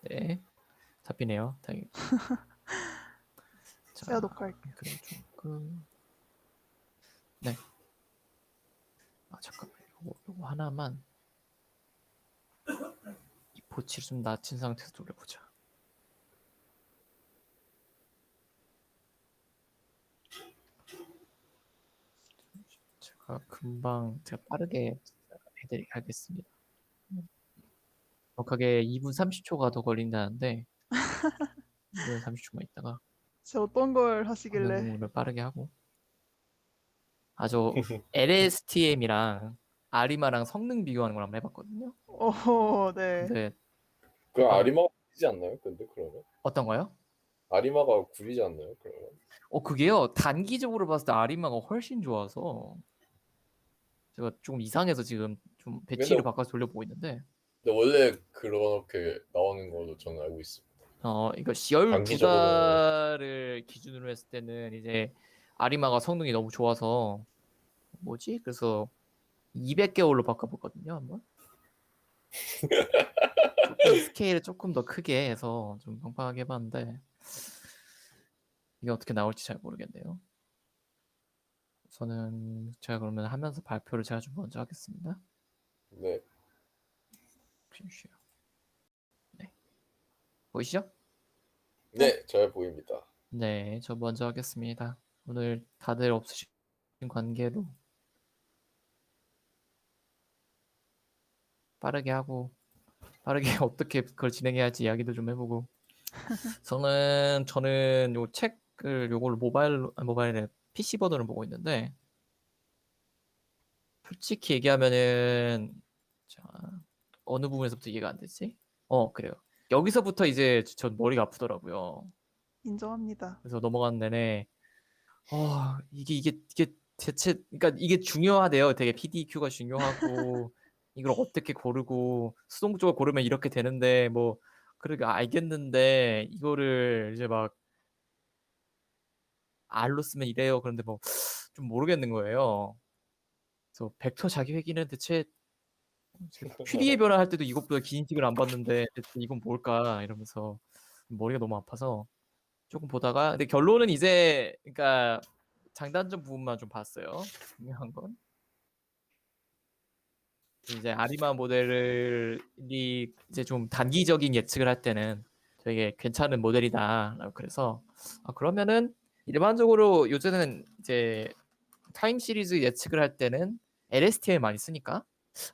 네, 잡히네요. 다행히. 제가 자, 녹화할게요. 그럼 조금. 네. 아, 잠깐만. 요거 하나만 이 보치를 좀 낮춘 상태에서 돌려보자. 제가 빠르게 하겠습니다. 정확하게 2분 30초가 더 걸린다는데 2분 30초만 있다가 제가 어떤 걸 하시길래. 방송을 빠르게 하고 저 LSTM이랑 아리마랑 성능 비교하는 걸 한번 해봤거든요. 네. 근데 그 막 아리마가 구리지 않나요? 근데 그러면 어떤 거요? 아리마가 구리지 않나요? 그러면 그게요. 단기적으로 봤을 때 아리마가 훨씬 좋아서 제가 조금 이상해서 지금 좀 근데, 배치를 바꿔서 돌려보고 있는데 근데 원래 그렇게 나오는 걸로 저는 알고 있습니다. 이거 단기적으로 12달을 기준으로 했을 때는 이제 아리마가 성능이 너무 좋아서 뭐지? 그래서 200개월로 바꿔봤거든요, 한번. 조금 스케일을 조금 더 크게 해서 좀 팡팡하게 해봤는데 이게 어떻게 나올지 잘 모르겠네요. 우선은 제가 그러면 하면서 발표를 제가 좀 먼저 하겠습니다. 네. 네. 보이시죠? 네, 잘 보입니다. 네, 저 먼저 하겠습니다. 오늘 다들 없으신 관계로 빠르게 하고 빠르게 어떻게 그걸 진행해야 할지 이야기도 좀 해보고 저는 요 책을 요걸 모바일에 PC 버전을 보고 있는데 솔직히 얘기하면은 자, 어느 부분에서부터 이해가 안 되지? 그래요. 여기서부터 이제 전 머리가 아프더라고요. 인정합니다. 그래서 넘어가는 내내 이게 대체 그러니까 이게 중요하대요. 되게 PDQ가 중요하고 이걸 어떻게 고르고 수동적으로 고르면 이렇게 되는데 뭐 그러게 알겠는데 이거를 이제 막 R로 쓰면 이래요. 그런데 뭐 좀 모르겠는 거예요. 그래서 벡터 자기회귀는 대체 QD의 변화할 때도 이것보다 긴 식을 안 봤는데 대체 이건 뭘까 이러면서 머리가 너무 아파서 조금 보다가 근데 결론은 이제 그러니까 장단점 부분만 좀 봤어요. 중요한 건 이제 아리마 모델이 이제 좀 단기적인 예측을 할 때는 되게 괜찮은 모델이다라고 그래서 그러면은 일반적으로 요새는 이제 타임 시리즈 예측을 할 때는 LSTM 많이 쓰니까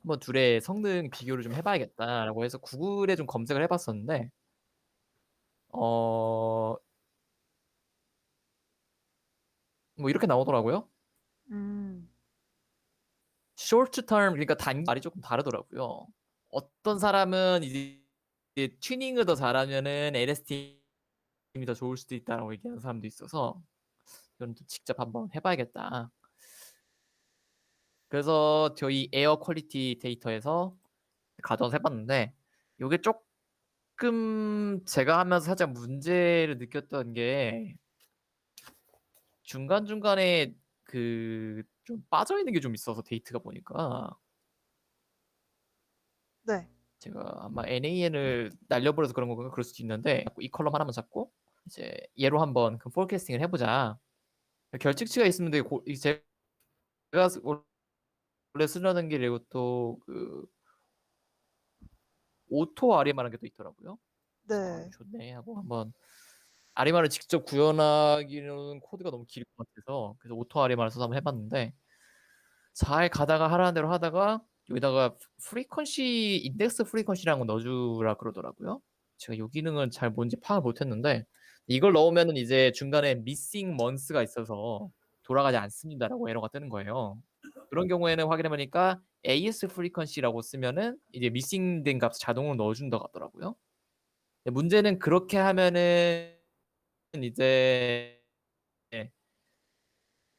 한번 둘의 성능 비교를 좀 해봐야겠다라고 해서 구글에 좀 검색을 해봤었는데 뭐 이렇게 나오더라고요. 음, short term 그러니까 단기 말이 조금 다르더라고요. 어떤 사람은 이제 튜닝을 더 잘하면은 LSTM이 더 좋을 수도 있다라고 얘기하는 사람도 있어서 이건 또 직접 한번 해봐야겠다. 그래서 저희 에어 퀄리티 데이터에서 가져와서 해봤는데 이게 조금 제가 하면서 살짝 문제를 느꼈던 게 중간중간에 그 좀 빠져있는 게 좀 있어서 데이터가 보니까 네. 제가 아마 NAN을 날려버려서 그런 건가 그럴 수도 있는데 이 컬럼 하나만 잡고 이제 얘로 한번 그 포캐스팅을 해보자. 결측치가 있으면 되게 제가 원래 쓰려는 게 이것도 그 오토 아리마라는 게 또 있더라고요. 그래서 네. 좋네 하고 한번 아리마를 직접 구현하기는 코드가 너무 길 것 같아서 그래서 오토 아리마를 써서 한번 해봤는데 잘 가다가 하라는 대로 하다가 여기다가 프리퀀시 인덱스 프리퀀시라는 거 넣어주라 그러더라고요. 제가 이 기능은 잘 뭔지 파악을 못했는데 이걸 넣으면은 이제 중간에 미싱 먼스가 있어서 돌아가지 않습니다라고 에러가 뜨는 거예요. 그런 경우에는 확인해 보니까 AS 프리퀀시라고 쓰면은 이제 미싱된 값 자동으로 넣어준다고 하더라고요. 문제는 그렇게 하면은 이제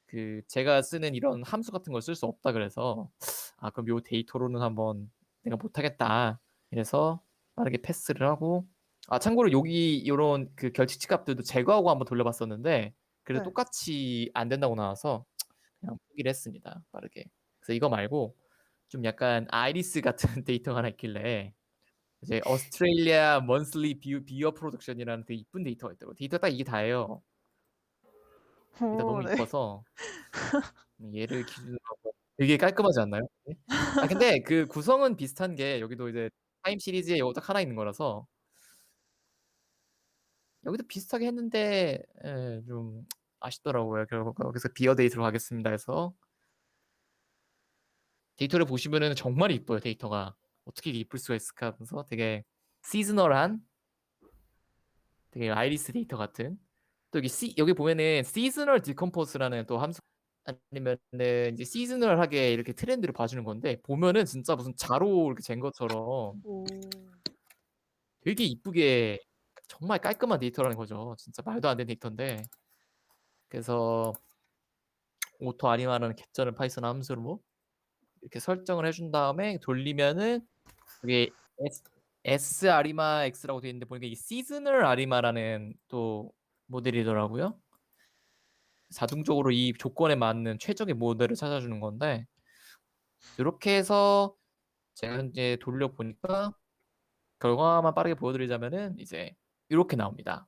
그 제가 쓰는 이런 함수 같은 걸 쓸 수 없다 그래서 그럼 요 데이터로는 한번 내가 못하겠다 이래서 빠르게 패스를 하고 참고로 여기 요런 그 결칙치 값들도 제거하고 한번 돌려봤었는데 그래도 네. 똑같이 안 된다고 나와서 그냥 포기를 했습니다 빠르게. 그래서 이거 말고 좀 약간 아이리스 같은 데이터가 하나 있길래 이제 오스트레일리아 먼슬리 비어 프로덕션이라는 되게 이쁜 데이터가 있더라고. 데이터 딱 이게 다예요. 일단 오, 너무 네. 이뻐서 얘를 기준으로 하고 되게 깔끔하지 않나요? 아 근데 그 구성은 비슷한 게 여기도 이제 타임 시리즈에 요거 딱 하나 있는 거라서 여기도 비슷하게 했는데 예, 좀 아쉽더라고요. 결국 여기서 비어 데이터로 가겠습니다 해서 데이터를 보시면은 정말 이뻐요. 데이터가 어떻게 이렇게 이쁠 수가 있을까 하면서 되게 시즈널한 되게 아이리스 데이터 같은 또 여기 보면은 시즈널 디컴포스라는 또 함수 아니면은 이제 시즈널하게 이렇게 트렌드를 봐주는 건데 보면은 진짜 무슨 자로 이렇게 잰 것처럼 오. 되게 이쁘게 정말 깔끔한 데이터라는 거죠. 진짜 말도 안 되는 데이터인데 그래서 오토 아리마라는 개쩌는 파이썬 함수로 이렇게 설정을 해준 다음에 돌리면은 이게 S 아리마 X라고 되어 있는데 보니까 이 시즈널 아리마라는 또 모델이더라고요. 자동적으로 이 조건에 맞는 최적의 모델을 찾아주는 건데 이렇게 해서 제가 현재 돌려보니까 결과만 빠르게 보여드리자면은 이제 이렇게 나옵니다.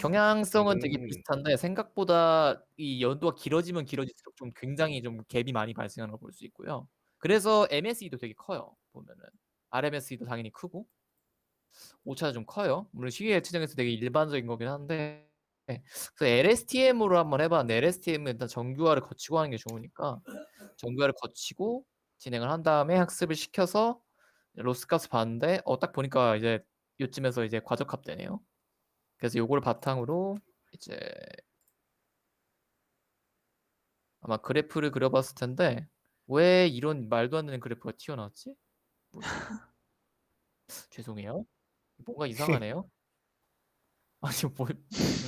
경향성은 되게 비슷한데 생각보다 이 연도가 길어지면 길어질수록 좀 굉장히 좀 갭이 많이 발생하는 걸 볼 수 있고요. 그래서 MSE도 되게 커요. 보면은 RMSE도 당연히 크고 오차도 좀 커요. 물론 시계 예측정에서 되게 일반적인 거긴 한데 그래서 LSTM으로 한번 해봤는데 LSTM은 일단 정규화를 거치고 하는 게 좋으니까 정규화를 거치고 진행을 한 다음에 학습을 시켜서 로스 값을 봤는데 딱 보니까 이제 요쯤에서 이제 과적합 되네요. 그래서 요걸 바탕으로 이제 아마 그래프를 그려봤을 텐데 왜 이런 말도 안 되는 그래프가 튀어나왔지? 뭐지? 죄송해요. 뭔가 이상하네요. 아니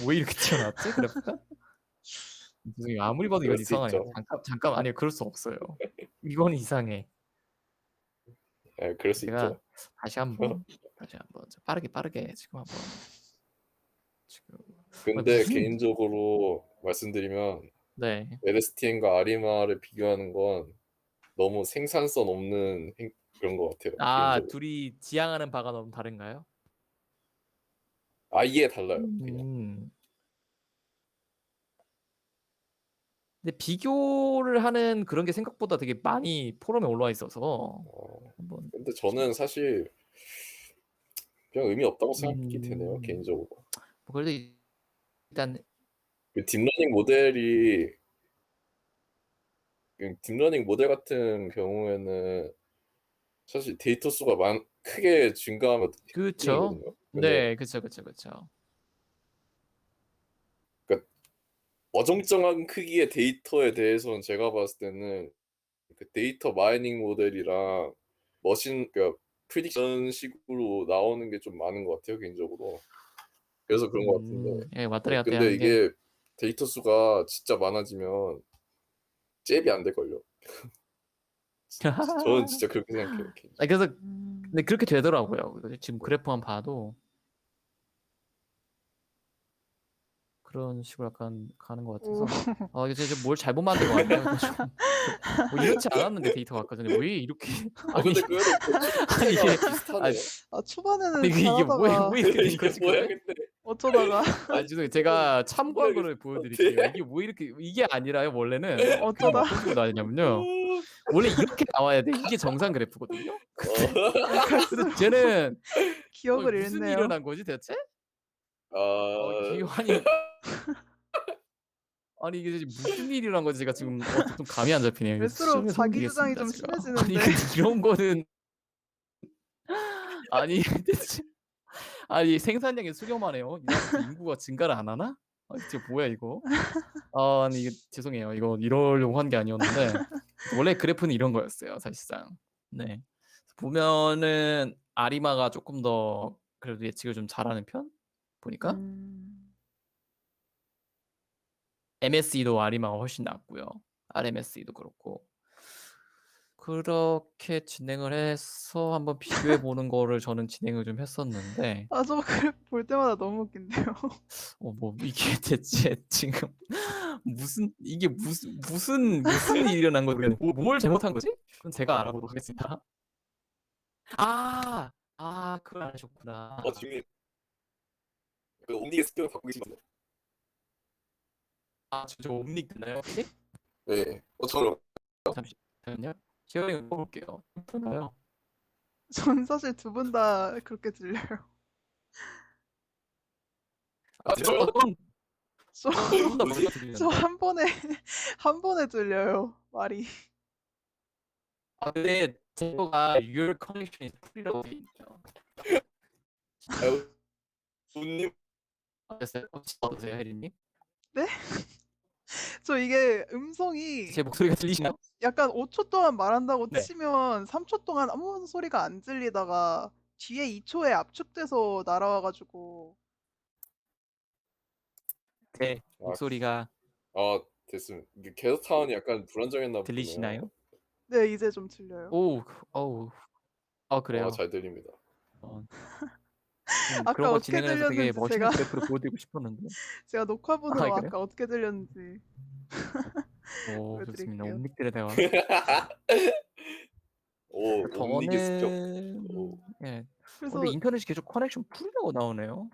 뭐 이렇게 튀어나왔지 그래프가? 죄송해요. 아무리 봐도 그럴 이건 수 이상하네요. 있죠. 잠깐 아니요 그럴 수 없어요. 이건 이상해. 예, 그럴 수 제가 있죠. 다시 한번 빠르게 지금 한번 지금 근데 무슨 개인적으로 말씀드리면 네. LSTM과 아리마를 비교하는 건 너무 생산성 없는 그런 것 같아요. 개인적으로. 둘이 지향하는 바가 너무 다른가요? 아예 달라요. 그냥. 음. 근데 비교를 하는 그런 게 생각보다 되게 많이 포럼에 올라와 있어서 한번 근데 저는 사실 그냥 의미 없다고 생각이 되네요. 음, 개인적으로. 뭐 그래도 일단 그 딥러닝 모델 같은 경우에는 사실 데이터 수가 크게 증가하면 그쵸. 힘이거든요. 근데 네, 그쵸. 그러니까 어정쩡한 크기의 데이터에 대해서는 제가 봤을 때는 그 데이터 마이닝 모델이랑 그러니까 프리딕션 식으로 나오는 게 좀 많은 것 같아요, 개인적으로. 그래서 그런 것 같은데. 예, 왔다리 갔다리 근데 하는 게 이게 데이터 수가 진짜 많아지면 잽이 안 될걸요. 저는 진짜 그렇게 생각해요. 그래서 음. 근데 그렇게 되더라고요. 지금 그래프만 봐도 그런 식으로 약간 가는 것 오. 같아서 이게 제가 뭘 잘못 만든 것 같네요. 뭐 이렇지 않았는데 데이터가 아까 전에 왜 이렇게 아니 근데 그래도 아니 추세가 이게 비슷하네요. 초반에는 이게 잘하다가 왜 이렇게 된 이게 거지 뭐야 근데? 근데 어쩌다가 죄송해요. 제가 참고한 거를 신기하게 보여드릴게요. 이게 뭐 이게 아니라요. 원래는 그림 어쩌다 어떤 식으로 나왔냐면요. 원래 이렇게 나와야 돼. 이게 정상 그래프거든요. 근데 갈수록 쟤는 기억을 무슨 일이 잃네요. 일어난 거지 대체? 아, 아니 이게 지금 무슨 일이 일어난 건지 제가 지금 좀 감이 안 잡히네요. 이거 갈수록 수정에 자기 주장이 소개드리겠습니다 좀 제가. 아니 심해지는데. 근데 이런 거는 아니 대체 생산량이 수렴하네요. 이 나라에서 인구가 증가를 안 하나? 진짜 뭐야 이거? 아니 이게 죄송해요. 이거 이러려고 한 게 아니었는데 원래 그래프는 이런 거였어요, 사실상. 네. 보면은 아리마가 조금 더 그래도 예측을 좀 잘하는 편? 보니까 MSE도 아리마가 훨씬 낫고요. RMSE도 그렇고. 그렇게 진행을 해서 한번 비교해 보는 거를 저는 진행을 좀 했었는데 저 그래프 볼 때마다 너무 웃긴데요. 뭐 이게 대체 지금 무슨 일이 일어난 거예요? 뭘 잘못한 거지? 그건 제가 알아보도록 하겠습니다. 그걸 안 하셨구나. 지금 그 옴닉의 습격을 받고 계신가요? 저 옴닉 되나요 혹시? 네. 저는 잠시만요. 제가 이거 볼게요. 괜찮아요. 전 사실 두 분 다 그렇게 들려요. 진짜요? 어떤 저, 두분다 뭐지? 벌써 들리는데. 저 한 번에 한 번에 들려요 말이. 근데 제가 Your connection is free.라고 돼 있네요. 님 어땠어요? 혹시 어떠세요, 혜리님? 네? 저 이게 음성이 제 목소리가 들리시나요? 약간 5초 동안 말한다고 네. 치면 3초 동안 아무 소리가 안 들리다가 뒤에 2초에 압축돼서 날아와가지고. 제 아, 목소리가 됐습니다. 이게 게스트타운이 약간 불안정했나 보네요. 들리시나요? 네, 이제 좀 들려요. 어우. 그래요. 잘 들립니다. 그런 아까 거 어떻게 진행을 해서 되게 들렸는지 멋있는 그래프를 보여드리고 싶었는데. 제가 녹화본으로 그래요? 아까 어떻게 들렸는지 좋습니다. 보여드릴게요. 옴닉들의 대화. 옴닉의 습격. 저는 근데 그래서 인터넷이 계속 커넥션 풀이라고 나오네요.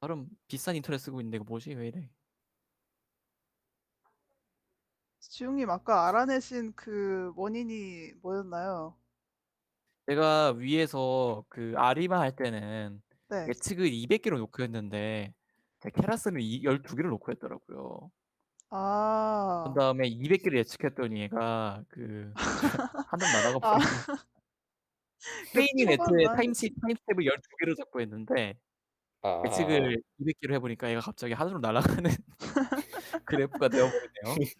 나름 비싼 인터넷 쓰고 있는데 이거 뭐지? 왜 이래? 지웅님 아까 알아내신 그 원인이 뭐였나요? 제가 위에서 그 아리마 할 때는 네. 예측을 200개로 놓고 했는데 제가 케라스는 12개를 놓고 했더라고요. 그 다음에 200개를 예측했더니 얘가 하늘 날아가 아, 버리네. 그 트레이닝 초반 네트에 말. 타임스텝을 12개를 잡고 했는데 아, 예측을 200개로 해보니까 얘가 갑자기 하늘로 날아가는 그래프가 되어버리네요.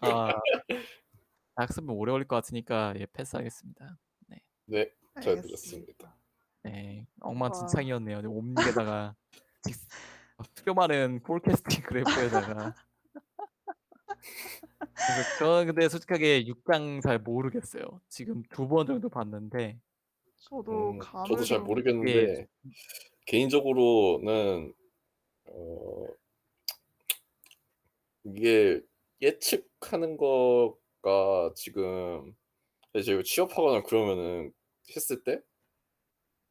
학습은 오래 걸릴 것 같으니까 패스하겠습니다. 네. 네, 잘 들렸습니다. 알겠습니다. 네, 와, 엉망진창이었네요. 옴닉에다가 필요 많은 폴캐스팅 그래프에다가. 그래서 저는 근데 솔직하게 6장 잘 모르겠어요. 지금 2번 정도 봤는데 저도 저도 감을 잘 좀. 이게 모르겠는데 개인적으로는 이게 예측하는 거가 지금 제가 취업하거나 그러면은 했을 때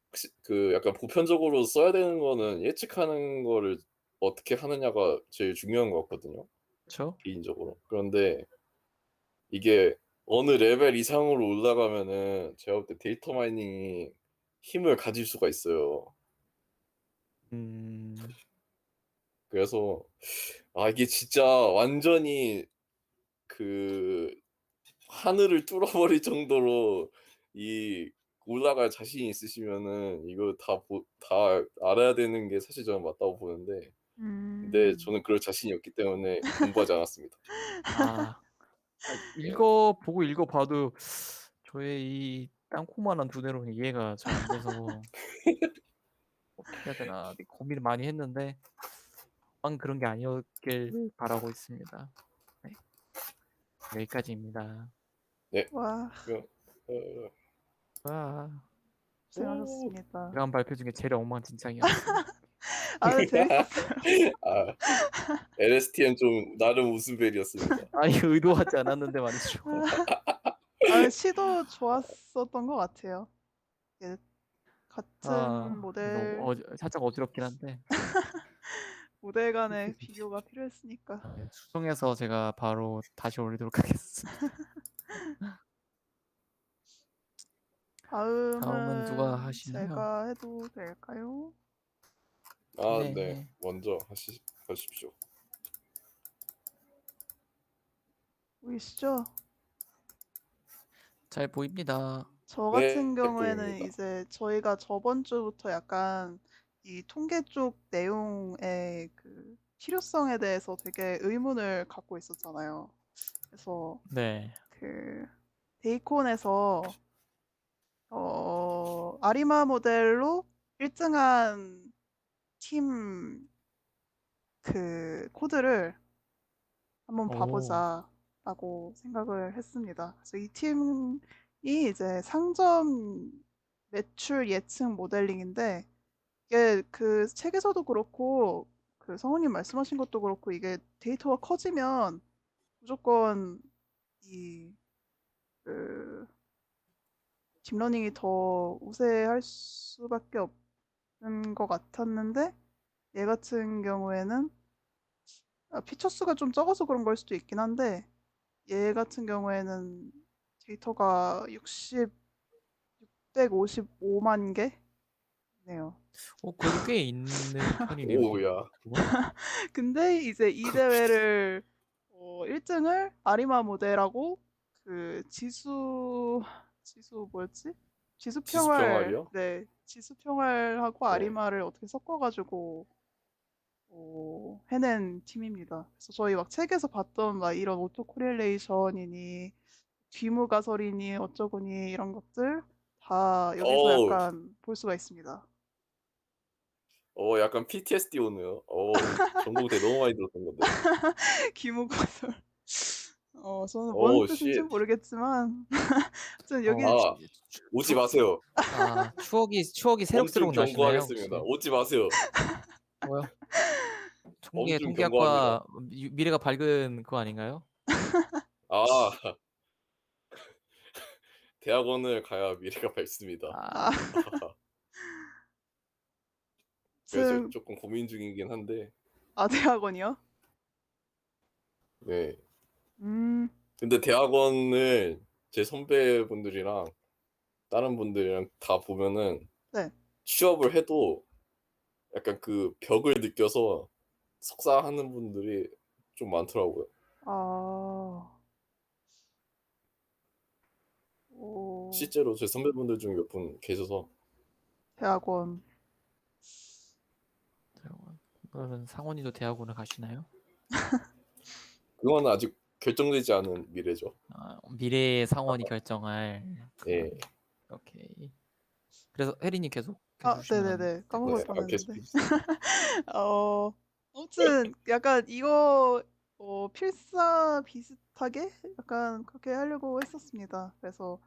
혹시 그 약간 보편적으로 써야 되는 거는 예측하는 거를 어떻게 하느냐가 제일 중요한 것 같거든요, 그렇죠? 개인적으로. 그런데 이게 어느 레벨 이상으로 올라가면은 제가 볼 때 데이터 마이닝이 힘을 가질 수가 있어요. 음, 그래서 이게 진짜 완전히 그 하늘을 뚫어버릴 정도로 이 올라갈 자신이 있으시면은 이거 다 알아야 되는 게 사실 저는 맞다고 보는데, 근데 저는 그럴 자신이 없기 때문에 공부하지 않았습니다. 네. 읽어봐도 저의 이 땅콩만한 두뇌로는 이해가 잘 안 돼서 어떻게 해야 되나 고민을 많이 했는데 그런 게 아니었길 바라고 있습니다. 네. 여기까지입니다. 네. 와, 어, 와, 고생하셨습니다. 제가 한 발표 중에 제일 엉망진창이었어요. 아, 재밌었어요. LSTM 좀 나름 웃음벨이었습니다. 의도하지 않았는데 말이죠. 시도 좋았었던 것 같아요. 이게 같은 모델, 살짝 어지럽긴 한데 모델 간의 비교가 필요했으니까. 수정해서 제가 바로 다시 올리도록 하겠습니다. 다음은 누가 다음은 하시나요? 제가 해도 될까요? 네. 네. 먼저 하십시오. 보이시죠? 잘 보입니다. 저 네, 같은 경우에는 보입니다. 이제 저희가 저번 주부터 약간 이 통계 쪽 내용의 그 필요성에 대해서 되게 의문을 갖고 있었잖아요. 그래서 네. 그 데이콘에서 아리마 모델로 1등한 팀 그 코드를 한번 오. 봐보자라고 생각을 했습니다. 그래서 이 팀이 이제 상점 매출 예측 모델링인데 이게 그 책에서도 그렇고 그 성우님 말씀하신 것도 그렇고 이게 데이터가 커지면 무조건 이 그 딥러닝이 더 우세할 수밖에 없는 것 같았는데 얘 같은 경우에는 피처 수가 좀 적어서 그런 걸 수도 있긴 한데 얘 같은 경우에는 데이터가 655만 개네요. 그래도 꽤 있는 편이네요. 오우야. 근데 이제 이 대회를 1등을 아리마 모델하고 그 지수 뭐였지? 지수평활 지수평활이요? 네 지수평활하고 네. 아리마를 어떻게 섞어가지고 해낸 팀입니다. 그래서 저희 막 책에서 봤던 막 이런 오토 코릴레이션이니 뒤무 가설이니 어쩌고니 이런 것들 다 여기서 어우, 약간 볼 수가 있습니다. 약간 PTSD 오네요. 전공대 너무 많이 들었던 건데. 귀무 가설. 저는 뭔 어우, 뜻인지 쉣. 모르겠지만 아무튼 여기 어, 아, 오지 마세요. 추억이 엄중 새록새록 나시나요, 경고하겠습니다. 혹시? 오지 마세요. 뭐요? 엄중 경고합니다. 통계학과 미래가 밝은 그거 아닌가요? 아, 대학원을 가야 미래가 밝습니다. 아, 아, 그래서 아무튼 조금 고민 중이긴 한데, 대학원이요? 네. 음, 근데 대학원을 제 선배분들이랑 다른 분들이랑 다 보면은 네. 취업을 해도 약간 그 벽을 느껴서 석사하는 분들이 좀 많더라고요. 아, 오, 실제로 제 선배분들 중에 몇 분 계셔서. 대학원. 그러면 상원이도 대학원을 가시나요? 그건 아직 결정되지 않은 미래죠. 미래의 상원이 결정할 그건. 예. 오케이. 그래서 혜린이 계속 주시면 네네네. 될 것 까먹을 네, 계속 뻔했는데. 해주세요. 어, 아무튼 약간 이거 필사 비슷하게 약간 그렇게 하려고 했었습니다. 그래서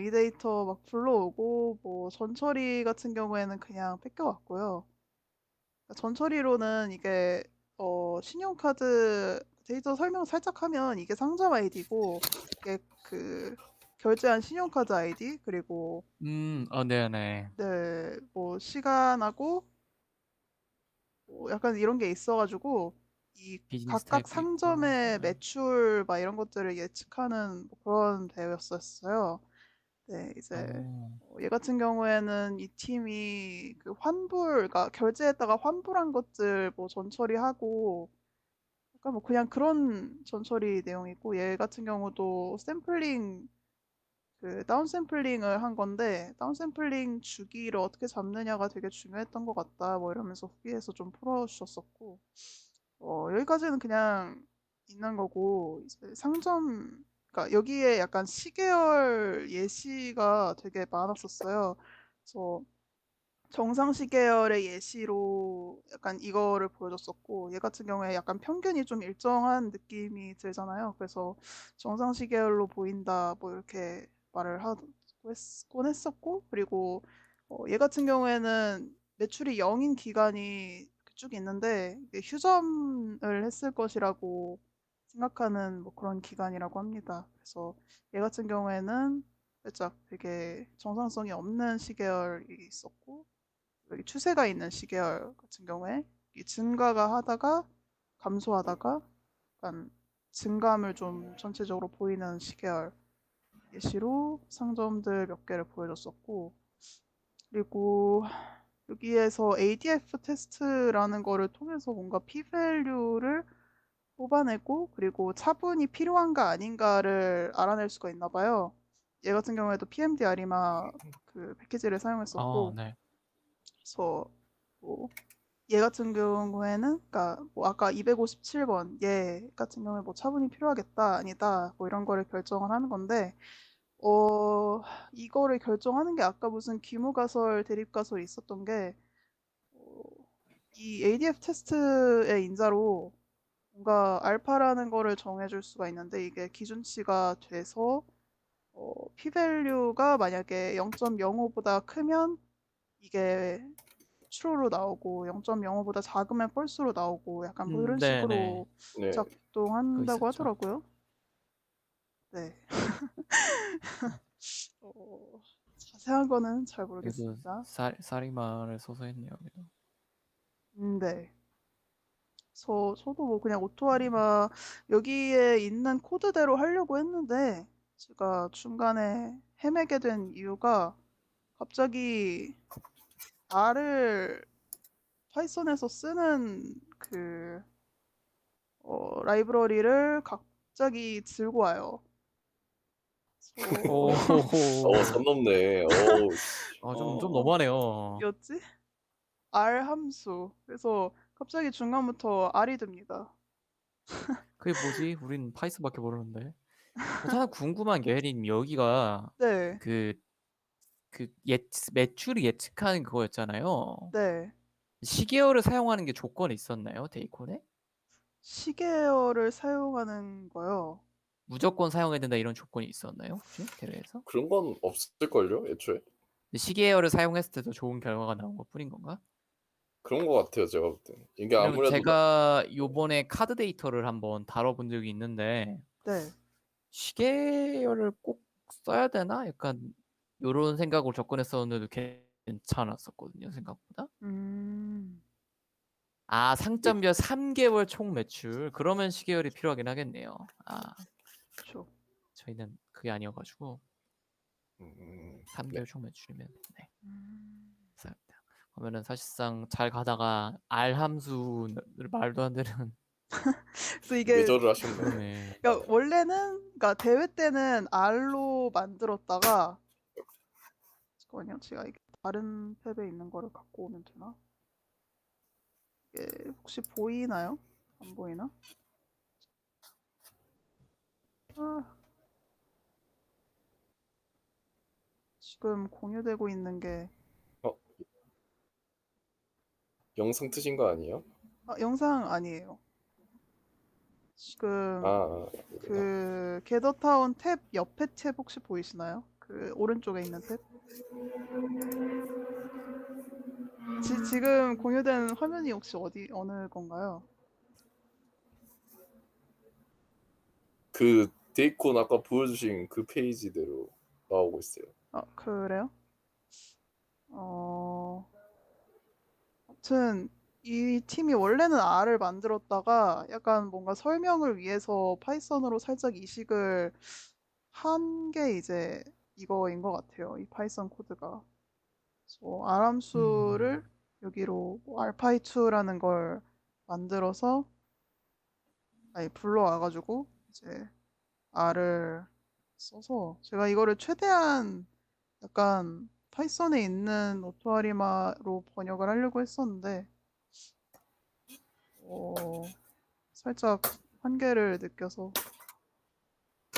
이 데이터 막 불러오고 뭐 전처리 같은 경우에는 그냥 뺏겨왔고요. 그러니까 전처리로는 이게 신용카드 데이터 설명 살짝 하면 이게 상점 아이디고 이게 그 결제한 신용카드 아이디 그리고 네네. 네, 뭐 시간하고 약간 이런 게 있어가지고 이 비즈니스 각각 타입도 있고. 상점의 매출 막 이런 것들을 예측하는 뭐 그런 대회였었어요. 네, 이제 얘 같은 경우에는 이 팀이 그 그러니까 결제했다가 환불한 것들 뭐 전처리하고 약간 뭐 그냥 그런 전처리 내용이고 얘 같은 경우도 샘플링 다운 샘플링을 한 건데 다운 샘플링 주기를 어떻게 잡느냐가 되게 중요했던 것 같다 뭐 이러면서 후기에서 좀 풀어주셨었고 여기까지는 그냥 있는 거고 이제 상점 그러니까 여기에 약간 시계열 예시가 되게 많았었어요. 그래서 정상시 계열의 예시로 약간 이거를 보여줬었고 얘 같은 경우에 약간 평균이 좀 일정한 느낌이 들잖아요. 그래서 정상시 계열로 보인다 뭐 이렇게 말을 하곤 했었고 그리고 얘 같은 경우에는 매출이 0인 기간이 쭉 있는데 이게 휴점을 했을 것이라고 생각하는 뭐 그런 기간이라고 합니다. 그래서 얘 같은 경우에는 살짝 되게 정상성이 없는 시계열이 있었고 여기 추세가 있는 시계열 같은 경우에 이 증가가 하다가 감소하다가 약간 증감을 좀 전체적으로 보이는 시계열 예시로 상점들 몇 개를 보여줬었고 그리고 여기에서 ADF 테스트라는 거를 통해서 뭔가 P-밸류를 뽑아내고 그리고 차분이 필요한가 아닌가를 알아낼 수가 있나 봐요. 얘 같은 경우에도 PMD 아리마 그 패키지를 사용했었고 네. 그래서 뭐 얘 같은 경우에는 그러니까 뭐 아까 257번 얘 같은 경우에 뭐 차분이 필요하겠다 아니다 뭐 이런 거를 결정을 하는 건데 이거를 결정하는 게 아까 무슨 귀무가설 대립가설이 있었던 게 이 ADF 테스트의 인자로 뭔가 알파라는 거를 정해줄 수가 있는데 이게 기준치가 돼서 p-value가 만약에 0.05보다 크면 이게 true로 나오고 0.05보다 작으면 false로 나오고 약간 뭐 이런 네네. 식으로 네. 그거 작동한다고 있었죠. 하더라고요. 네. 자세한 거는 잘 그래도 모르겠습니다. 사리마를 써서 했네요. 그래도. 네. 저도 뭐 그냥 오토아리마 여기에 있는 코드대로 하려고 했는데 제가 중간에 헤매게 된 이유가 갑자기 R을 파이썬에서 쓰는 그 라이브러리를 갑자기 들고 와요. 오, 선 넘네. 좀 너무하네요. 뭐였지? R 함수. 그래서 갑자기 중간부터 R이 듭니다. 그게 뭐지? 우린 파이썬밖에 모르는데. 하나 궁금한 게 혜린 여기가 네, 그 매출이 예측하는 그거였잖아요. 네. 시계열을 사용하는 게 조건이 있었나요, 데이콘에? 시계열을 사용하는 거요. 무조건 사용해야 된다 이런 조건이 있었나요, 혹시 대회에서? 그런 건 없을걸요, 애초에? 시계열을 사용했을 때도 좋은 결과가 나온 것뿐인 건가? 그런 거 같아요, 제가 볼 때. 이게 왜냐면 아무래도 제가 요번에 카드 데이터를 한번 다뤄본 적이 있는데 네. 시계열을 꼭 써야 되나? 약간 요런 생각으로 접근했었는데도 괜찮았었거든요, 생각보다. 상점별 3개월 총 매출. 그러면 시계열이 필요하긴 하겠네요. 그쵸. 저희는 그게 아니어가지고 네. 3개월 총 매출이면 네. 음, 감사합니다. 그러면은 사실상 잘 가다가 R 함수를 말도 안 되는 그래서 이게 뇌절을 하셨네. 그러네. 그러니까 원래는 그러니까 대회 때는 R로 만들었다가 잠깐만요. 제가 이게 다른 탭에 있는 거를 갖고 오면 되나? 이게 혹시 보이나요? 안 보이나? 아, 지금 공유되고 있는 게 어, 영상 트신 거 아니에요? 영상 아니에요. 지금 여기구나. 그 게더타운 탭 옆에 탭 혹시 보이시나요? 그 오른쪽에 있는 탭? 지금 공유된 화면이 혹시 어느 건가요? 그 데이콘 아까 보여주신 그 페이지대로 나오고 있어요. 그래요? 어, 아무튼 이 팀이 원래는 R을 만들었다가 약간 뭔가 설명을 위해서 파이썬으로 살짝 이식을 한 게 이제 이거인 것 같아요. 이 파이썬 코드가. 그래서 R 함수를 여기로 뭐 알파이2라는 걸 만들어서 불러와가지고 이제 R을 써서 제가 이거를 최대한 약간 파이썬에 있는 오토아리마로 번역을 하려고 했었는데 살짝 한계를 느껴서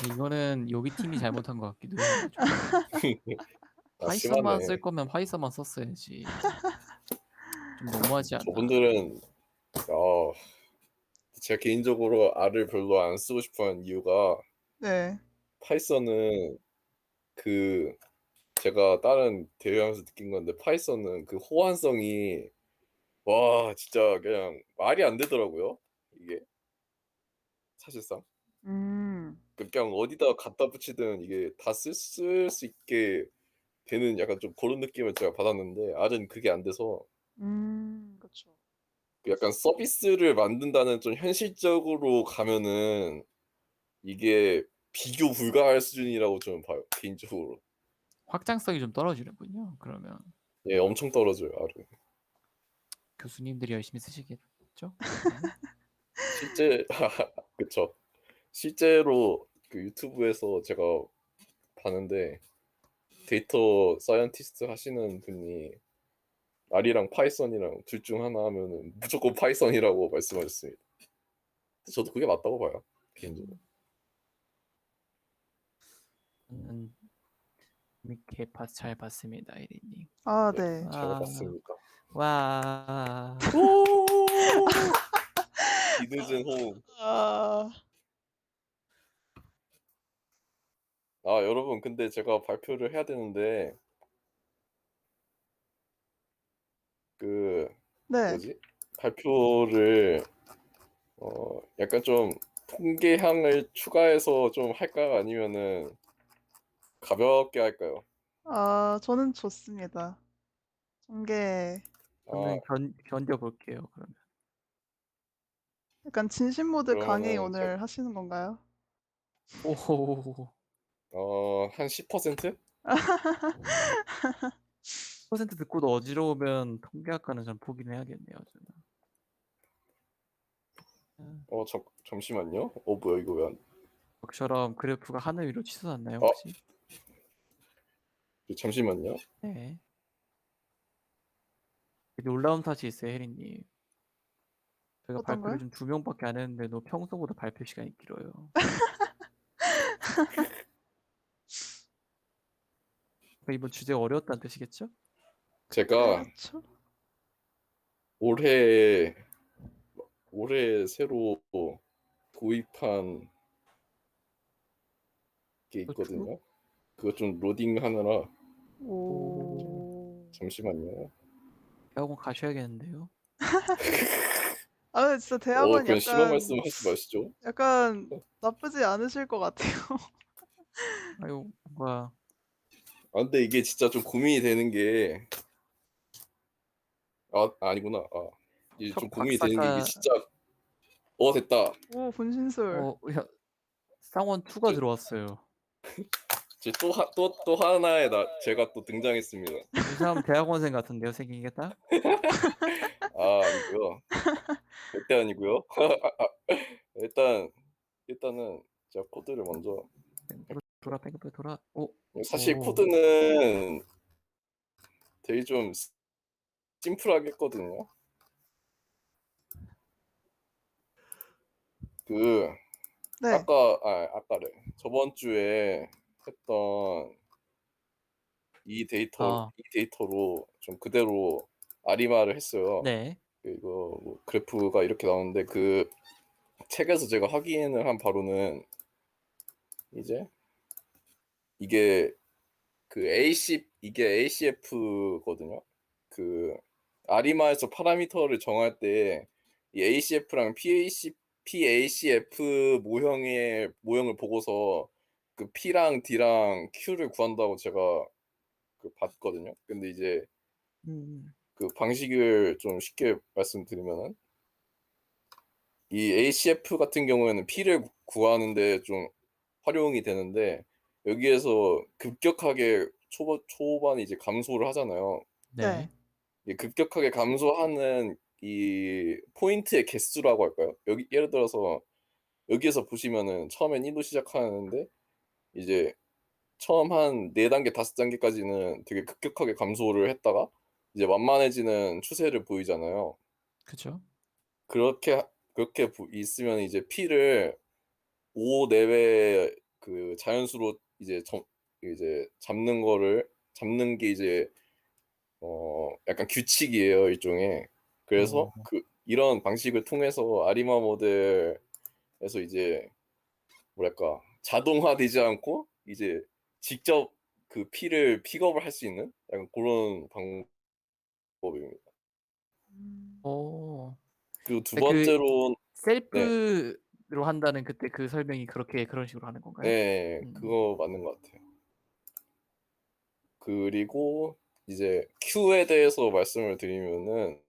이거는 여기 팀이 잘못한 것 같기도 해요. 파이썬만 심하네. 쓸 거면 파이썬만 썼어야지. 좀 너무하지 않나? 저분들은 제가 개인적으로 R을 별로 안 쓰고 싶어하는 이유가 네. 파이썬은 그 제가 다른 대회하면서 느낀 건데 파이썬은 그 호환성이 와 진짜 그냥 말이 안 되더라고요. 이게 사실상 음, 그냥 어디다 갖다 붙이든 이게 다 쓸 수 있게 되는 약간 좀 그런 느낌을 제가 받았는데 R은 그게 안 돼서 그쵸. 약간 서비스를 만든다는 좀 현실적으로 가면은 이게 비교 불가할 수준이라고 저는 봐요 개인적으로. 확장성이 좀 떨어지는군요. 그러면 예, 엄청 떨어져요 R은. 교수님들이 열심히 쓰시겠죠? 그러면? 실제 그쵸. 실제로 그 유튜브에서 제가 봤는데 데이터 사이언티스트 하시는 분이 R이랑 파이썬이랑 둘 중 하나 하면은 무조건 파이썬이라고 말씀하셨습니다. 저도 그게 맞다고 봐요 개인적으로. 저는 재밌게 잘 봤습니다, 이리님. 네, 네. 잘 봤습니다. 와. 이늦은 호응. 아, 여러분 근데 제가 발표를 해야 되는데 그 네. 뭐지? 발표를 약간 좀 통계향을 추가해서 좀 할까요? 아니면은 가볍게 할까요? 저는 좋습니다. 전개 아, 저는 견뎌볼게요. 그러면. 약간 진심 모드 강의 그러면은 오늘 하시는 건가요? 오호. 한 10%? 10% 듣고도 어지러우면 통계학과는 전 포기는 해야겠네요. 저는. 잠시만요. 뭐야 이거 왜 안... 저처럼 그래프가 하늘 위로 치솟았나요 어, 혹시? 잠시만요. 네. 놀라운 탓이 있어요, 혜리님. 저희가 어떤 발표를 거요? 좀 2명밖에 안 했는데도 평소보다 발표 시간이 길어요. 그러니까 이번 주제가 어려웠다는 뜻이겠죠? 제가 그렇죠. 올해 새로 도입한 게 노트북? 있거든요. 그거 좀 로딩하느라 오. 잠시만요. 대학원 가셔야겠는데요. 근데 진짜 대학원 그냥 심한 말씀 하지 마시죠. 약간 나쁘지 않으실 것 같아요. 아유, 뭔가 근데 이게 진짜 좀 고민이 되는 게 아니구나. 이게 좀 첫 고민이 되는 게 이게 박사과 진짜 됐다. 오, 분신술. 야, 쌍원 2가 저- 들어왔어요. 이제 또 하나의 제가 또 등장했습니다. 이 사람 대학원생 같은데요, 생긴 게 딱? 아니고요. 절대 아니고요. 일단은 제가 코드를 먼저 뺑글뺑글 돌아. 오, 사실 오. 코드는 되게 좀 심플하게 했거든요. 그 네. 아까래 저번 주에 했던 이 데이터로 좀 그대로 아리마를 했어요. 네. 이거 뭐 그래프가 이렇게 나오는데 그 책에서 제가 확인을 한 바로는 이제 이게 이게 ACF거든요. 그 아리마에서 파라미터를 정할 때 이 ACF랑 PACF 모형을 보고서 그 P랑 D랑 Q를 구한다고 제가 봤거든요. 근데 이제 음. 그 방식을 좀 쉽게 말씀드리면은 이 ACF 같은 경우에는 P를 구하는데 좀 활용이 되는데 여기에서 급격하게 초반에 이제 감소를 하잖아요. 네. 이 급격하게 감소하는 이 포인트의 개수라고 할까요? 여기 예를 들어서 여기에서 보시면은 처음엔 1로 시작하는데 이제 처음 한 4단계, 5단계까지는 되게 급격하게 감소를 했다가 이제 완만해지는 추세를 보이잖아요. 그죠? 그렇게 있으면 이제 P를 5 내외 그 자연수로 이제 잡는 게 이제 약간 규칙이에요, 일종의. 그래서 어. 이런 방식을 통해서 아리마 모델에서 이제 뭐랄까 자동화되지 않고 이제 직접 그 P를 픽업을 할 수 있는 약간 그런 방법입니다. 오. 그리고 두 그 번째로 네. 셀프로 한다는 그때 그 설명이 그런 식으로 하는 건가요? 네. 음. 그거 맞는 것 같아요. 그리고 이제 Q에 대해서 말씀을 드리면은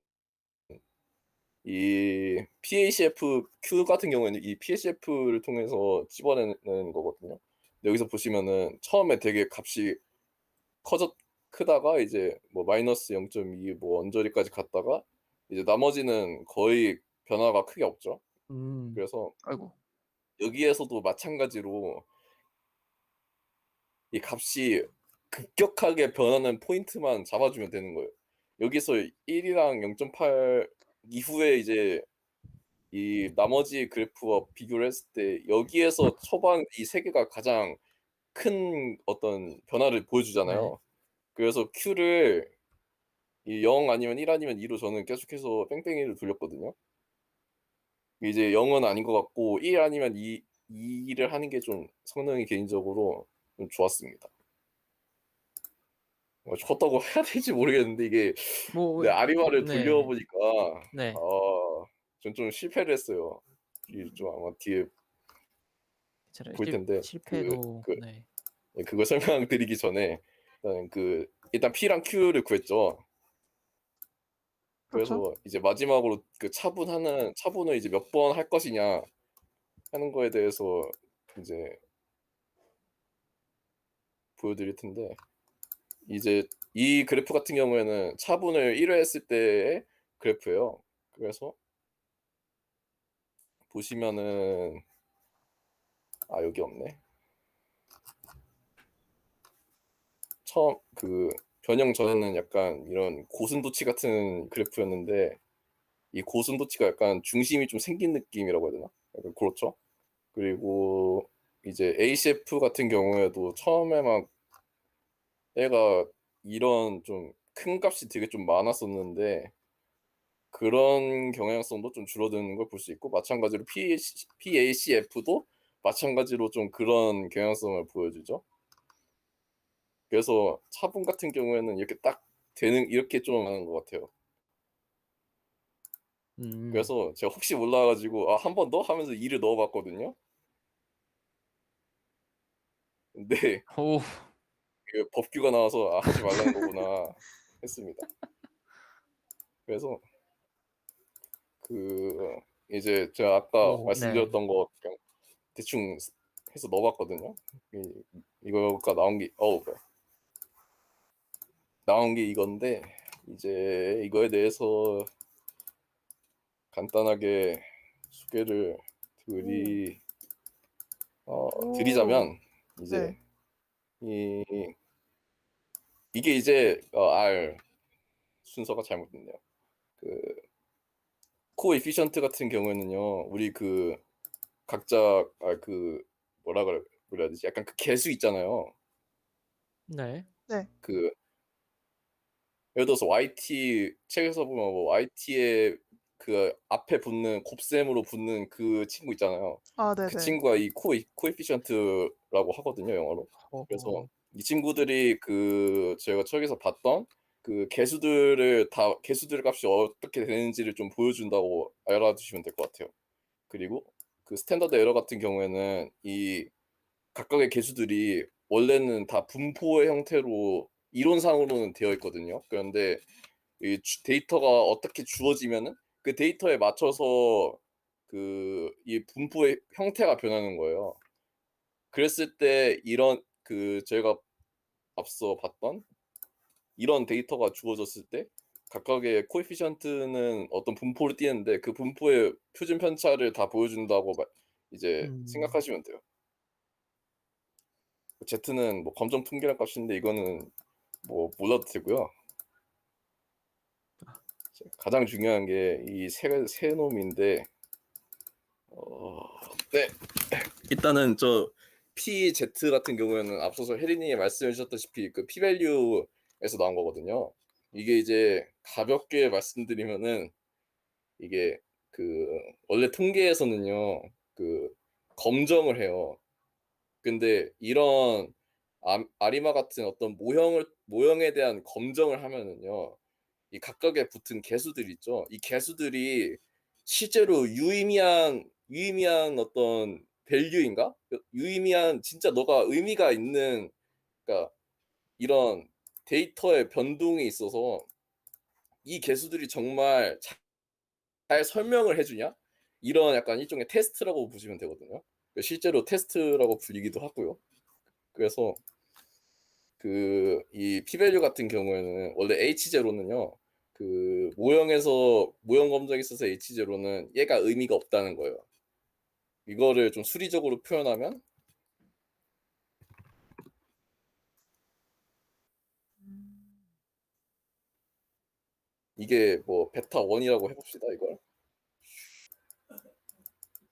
이 Q 같은 경우에는 이 PACF를 통해서 집어내는 거거든요. 근데 여기서 보시면은 처음에 되게 값이 크다가 이제 뭐 마이너스 0.2 뭐 언저리까지 갔다가 이제 나머지는 거의 변화가 크게 없죠. 음. 그래서 아이고. 여기에서도 마찬가지로 이 값이 급격하게 변하는 포인트만 잡아주면 되는 거예요. 여기서 1이랑 0.8 이후에 이제 이 나머지 그래프와 비교를 했을 때 여기에서 초반 이 세 개가 가장 큰 어떤 변화를 네. 보여주잖아요. 그래서 Q를 이 0 아니면 1 아니면 2로 저는 계속해서 뺑뺑이를 돌렸거든요. 이제 0은 아닌 것 같고 1 아니면 2를 하는 게 좀 성능이 개인적으로 좀 좋았습니다. 좋다고 해야 될지 모르겠는데 이게 뭐 네, 아리마를 네. 돌려보니까 네. 전 좀 실패를 했어요. 이게 좀 아마 뒤에 괜찮아요. 보일 텐데 실패도 네. 예, 그거 설명드리기 전에 일단 P랑 Q를 구했죠. 그렇죠. 그래서 이제 마지막으로 그 차분을 이제 몇 번 할 것이냐 하는 거에 대해서 이제 보여드릴 텐데, 이제 이 그래프 같은 경우에는 차분을 1회 했을 때의 그래프예요. 그래서 보시면은 여기 없네. 처음 그 변형 전에는 약간 이런 고슴도치 같은 그래프였는데, 이 고슴도치가 약간 중심이 좀 생긴 느낌이라고 해야 되나? 약간 그렇죠. 그리고 이제 ACF 같은 경우에도 처음에 막 얘가 이런 좀 큰 값이 되게 좀 많았었는데, 그런 경향성도 좀 줄어드는 걸 볼 수 있고, 마찬가지로 PACF도 마찬가지로 좀 그런 경향성을 보여주죠. 그래서 차분 같은 경우에는 이렇게 딱 이렇게 좀 하는 것 같아요. 그래서 제가 혹시 몰라가지고 한 번 더 하면서 2를 넣어봤거든요. 근데 오, 그 법규가 나와서 하지 말라는 거구나 했습니다. 그래서 이제 제가 아까 오, 네. 말씀드렸던 거 그냥 대충 해서 넣어봤거든요. 이거가 나온 게 이건데, 이제 이거에 대해서 간단하게 소개를 오. 드리자면, 이제 네. 이 이게 이제 R 순서가 잘못됐네요. 그 코에피션트 같은 경우에는요, 우리 각자 뭐라 해야 되지? 약간 그 개수 있잖아요. 네. 네. 예를 들어서 YT 책에서 보면 뭐 YT의 그 앞에 붙는 곱셈으로 붙는 그 친구 있잖아요. 그 네네. 친구가 이 코에피션트라고 하거든요, 영어로. 그래서 어, 이 친구들이 제가 책에서 봤던 개수들의 값이 어떻게 되는지를 좀 보여준다고 알아두시면 될 것 같아요. 그리고 스탠더드 에러 같은 경우에는 이 각각의 개수들이 원래는 다 분포의 형태로 이론상으로는 되어 있거든요. 그런데 이 데이터가 어떻게 주어지면은 그 데이터에 맞춰서 이 분포의 형태가 변하는 거예요. 그랬을 때 저희가 앞서 봤던 이런 데이터가 주어졌을 때 각각의 코에피션트는 어떤 분포를 띠는데, 그 분포의 표준 편차를 다 보여준다고 이제 생각하시면 돼요. Z는 뭐 검정 통계란 값인데 이거는 뭐 몰라도 되고요. 가장 중요한 게 이 세 놈인데, 네, 일단은 PZ 같은 경우에는 앞서서 혜린이 말씀해 주셨다시피 그 P밸류에서 나온 거거든요. 이게 이제 가볍게 말씀드리면은, 이게 원래 통계에서는요, 검정을 해요. 근데 이런 아리마 같은 어떤 모형에 대한 검정을 하면은요, 이 각각에 붙은 개수들 있죠. 이 개수들이 실제로 유의미한 어떤 밸류인가? 유의미한, 진짜 너가 의미가 있는, 그러니까 이런 데이터의 변동이 있어서 이 개수들이 정말 잘 설명을 해주냐? 이런 약간 일종의 테스트라고 보시면 되거든요. 실제로 테스트라고 불리기도 하고요. 그래서 이 p-value 같은 경우에는 원래 H0는요, 모형 검정에 있어서 H0는 얘가 의미가 없다는 거예요. 이거를 좀 수리적으로 표현하면, 이게 뭐 베타 1이라고 해봅시다.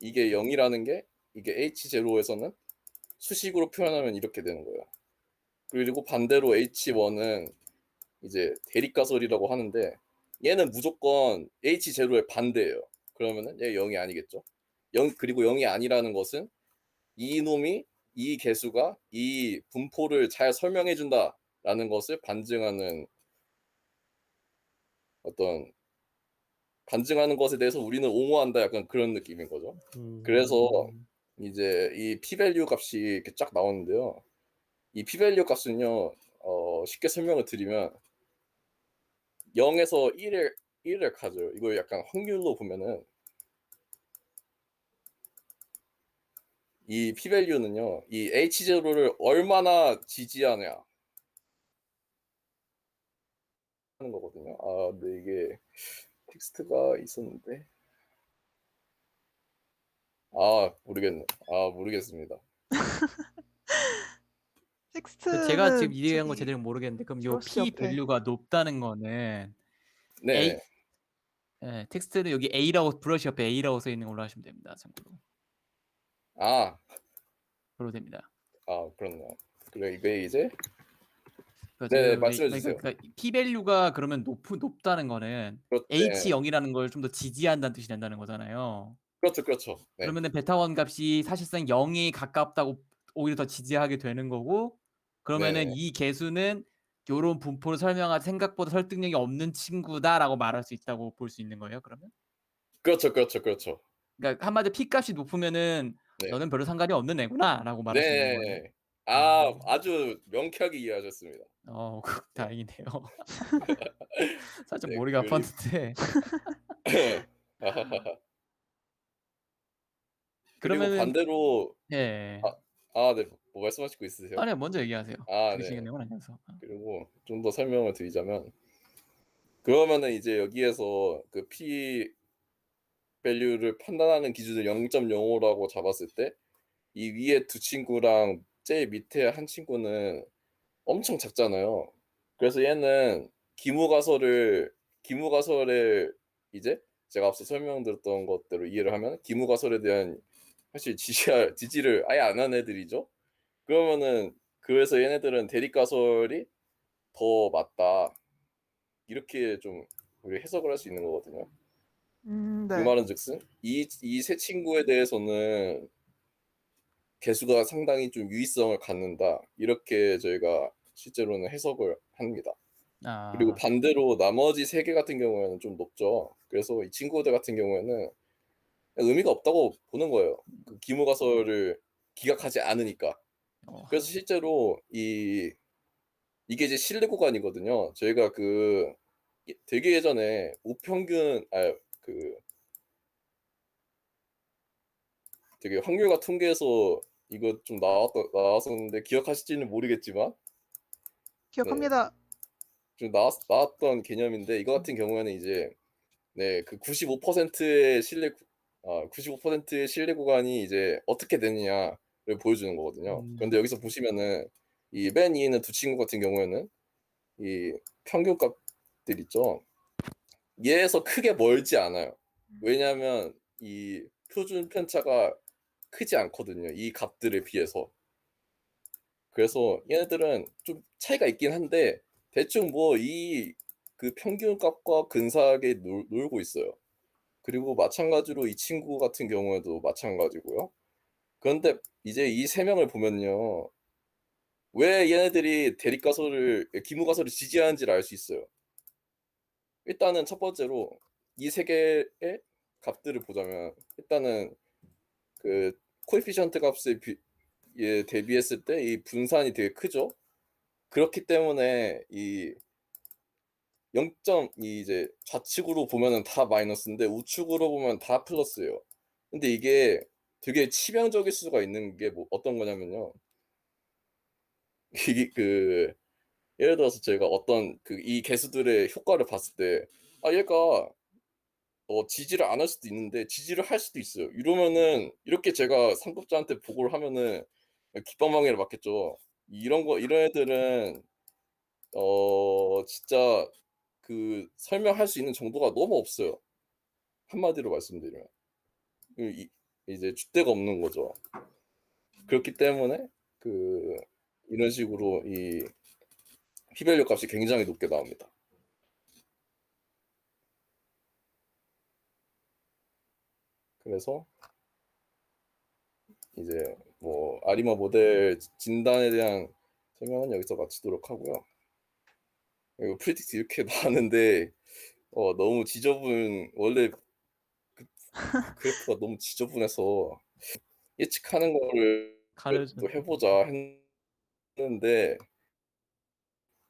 이게 0이라는 게, 이게 H0에서는 수식으로 표현하면 이렇게 되는 거예요. 그리고 반대로 H1은 이제 대립가설이라고 하는데, 얘는 무조건 H0의 반대예요. 그러면은 얘 0이 아니겠죠. 그리고 0이 아니라는 것은 이 개수가 이 분포를 잘 설명해 준다라는 것을 반증하는 것에 대해서 우리는 옹호한다, 약간 그런 느낌인 거죠. 그래서 이제 이 p-value 값이 이렇게 쫙 나오는데요. 이 p-value 값은요. 쉽게 설명을 드리면 0에서 1을 가져요. 이걸 약간 확률로 보면은 이 p-value는요. 이 h0를 얼마나 지지하냐 하는 거거든요. 아, 근데 이게 텍스트가 있었는데 모르겠네. 모르겠습니다. 제가 지금 텍스트는 이해한 거 저기 제대로 모르겠는데 그럼 요 브러쉬 p 옆에 밸류가 높다는 거는 네. 예, 텍스트는 여기 A라고 브러쉬 옆에 A라고 써 있는 걸로 하시면 됩니다. 참고로. 아, 그로 됩니다. 그렇네요. 그래 이게 이제 그러니까 네, 지금 말씀해 주세요. 그러니까 p 밸류가 그러면 높다는 거는 네. h0이라는 걸 좀 더 지지한다는 뜻이 된다는 거잖아요. 그렇죠. 네. 그러면은 베타1 값이 사실상 0에 가깝다고 오히려 더 지지하게 되는 거고, 그러면은 네. 이 개수는 요런 분포를 설명할 생각보다 설득력이 없는 친구다라고 말할 수 있다고 볼 수 있는 거예요, 그러면? 그렇죠. 그러니까 한마디로 p 값이 높으면은 네. 너는 별로 상관이 없는 애구나라고 말할 수 있는 거예요. 네. 음. 아주 명쾌하게 이해하셨습니다. 다행이네요. 살짝 네, 머리가 아팠는데. 그리고 그러면은 반대로 예. 네. 뭐 말씀하실 거 있으세요? 아니요, 먼저 얘기하세요. 네. 들으시겠네요, 아니어서. 그리고 좀 더 설명을 드리자면 그러면은 이제 여기에서 그 p 밸류를 판단하는 기준을 0.05라고 잡았을 때 이 위에 두 친구랑 제일 밑에 한 친구는 엄청 작잖아요. 그래서 얘는 기무가설을 이제 제가 앞서 설명드렸던 것대로 이해를 하면 기무가설에 대한 사실 지지를 아예 안 한 애들이죠. 그러면은 그래서 얘네들은 대립가설이 더 맞다. 이렇게 좀 우리 해석을 할 수 있는 거거든요. 그 네. 말은즉슨 이 세 친구에 대해서는 개수가 상당히 좀 유의성을 갖는다. 이렇게 저희가 실제로는 해석을 합니다. 그리고 반대로 나머지 세 개 같은 경우에는 좀 높죠. 그래서 이 친구들 같은 경우에는 의미가 없다고 보는 거예요. 그 기무가설을 기각하지 않으니까. 그래서 실제로 이게 이제 신뢰 구간이거든요. 저희가 되게 예전에 우평균 되게 확률과 통계에서 이거 좀 나왔었는데 기억하실지는 모르겠지만 네, 기억합니다. 좀 나왔던 개념인데 이거 같은 경우에는 이제 그 95%의 95%의 신뢰 구간이 이제 어떻게 되느냐를 보여주는 거거든요. 그런데 여기서 보시면은 이 맨 위에 있는 두 친구 같은 경우에는 이 평균값들 있죠. 얘에서 크게 멀지 않아요. 왜냐하면 이 표준 편차가 크지 않거든요. 이 값들에 비해서. 그래서 얘네들은 좀 차이가 있긴 한데 대충 뭐 그 평균값과 근사하게 놀고 있어요. 그리고 마찬가지로 이 친구 같은 경우에도 마찬가지고요. 그런데 이제 이 세 명을 보면요. 왜 얘네들이 기무가설을 지지하는지를 알 수 있어요. 일단은 첫 번째로 이 세 개의 값들을 보자면 일단은 그 코에피션트 값에 대비했을 때 이 분산이 되게 크죠. 그렇기 때문에 이 0이 이제 좌측으로 보면은 다 마이너스인데 우측으로 보면 다 플러스예요. 근데 이게 되게 치명적일 수가 있는 게 어떤 거냐면요. 이게 예를 들어서 저희가 어떤 이 개수들의 효과를 봤을 때 얘가 지지를 안 할 수도 있는데 지지를 할 수도 있어요. 이러면은 이렇게 제가 상급자한테 보고를 하면은 깃방망이를 맞겠죠. 이런 애들은 진짜 설명할 수 있는 정도가 너무 없어요. 한마디로 말씀드리면 이제 줏대가 없는 거죠. 그렇기 때문에 이런 식으로 이 p-value 값이 굉장히 높게 나옵니다. 그래서 이제 뭐 아리마 모델 진단에 대한 설명은 여기서 마치도록 하고요. 이거 프리딕트 이렇게 나왔는데 너무 지저분 원래 그래프가 너무 지저분해서 예측하는 거를 가려져. 또 해보자 했는데 했는데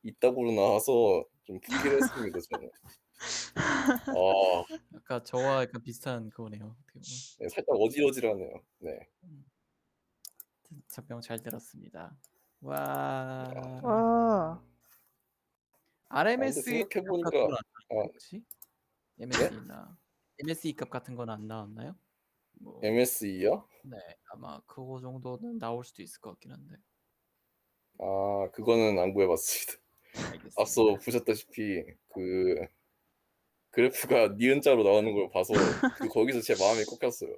이따구로 나와서 좀 포기를 했습니다 저는. 아 아까 저와 약간 비슷한 그거네요. 어떻게 보면. 네, 살짝 어지러지하네요. 네. 음. 설명 잘 들었습니다. 와. 와. 아 근데 RMSE 생각해 값 보니까 같은 건 안 아 나왔나요 혹시? 네? MSE나 MSE 값 같은 건 안 나왔나요? 뭐 MSE요? 네 아마 그거 정도는 나올 수도 있을 것 같긴 한데. 아 그거는 안 구해봤습니다. 앞서 알겠습니다. 보셨다시피 그 그래프가 니은자로 나오는 걸 봐서 거기서 제 마음이 꺾였어요.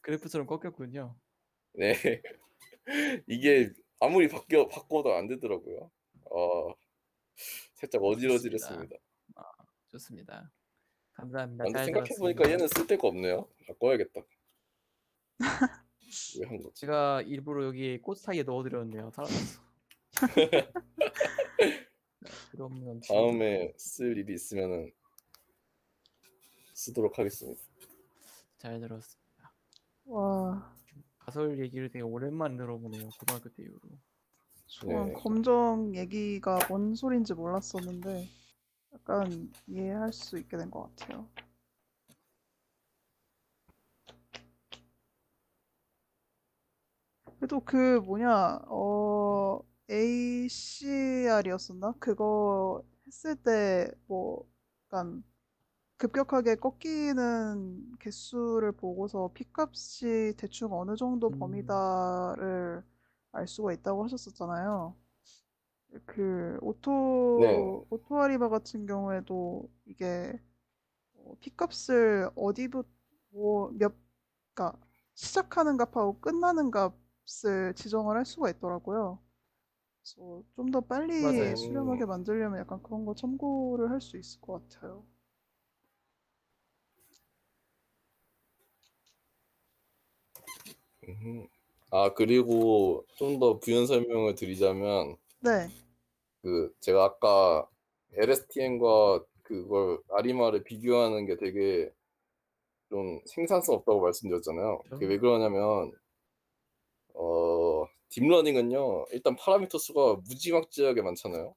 그래프처럼 꺾였군요. 네. 이게 아무리 바꿔도 안 되더라고요. 살짝 좋습니다. 어지러지했습니다. 아 좋습니다. 감사합니다. 근데 잘 생각해 보니까 들었습니다. 얘는 쓸데가 없네요. 바꿔야겠다. 왜 한 거지? 제가 일부러 여기 꽃 사이에 넣어 드렸는데요. 사라졌어. 자, 그러면 지금 다음에 쓸 일이 있으면은 쓰도록 하겠습니다. 잘 들었습니다. 와. 가설 얘기를 되게 오랜만에 들어보네요. 고등학교 때 이후로. 저는 네. 검정 얘기가 뭔 소린지 몰랐었는데 약간 이해할 수 있게 된 것 같아요. 그래도 그 뭐냐 ACR이었었나? 그거 했을 때 뭐 약간 급격하게 꺾이는 개수를 보고서 P값이 대충 어느 정도 범위다를 알 수가 있다고 하셨었잖아요. 그 네. 오토아리바 같은 경우에도 이게 P값을 어디부터 뭐몇 그러니까 시작하는 값하고 끝나는 값을 지정을 할 수가 있더라고요. 그래서 좀 더 빨리 맞아요. 수렴하게 만들려면 약간 그런 거 참고를 할 수 있을 것 같아요. 그리고 좀 더 부연 설명을 드리자면 네, 제가 아까 LSTM과 그걸 아리마를 비교하는 게 되게 좀 생산성 없다고 말씀드렸잖아요. 그게 왜 그러냐면 딥러닝은요 일단 파라미터 수가 무지막지하게 많잖아요.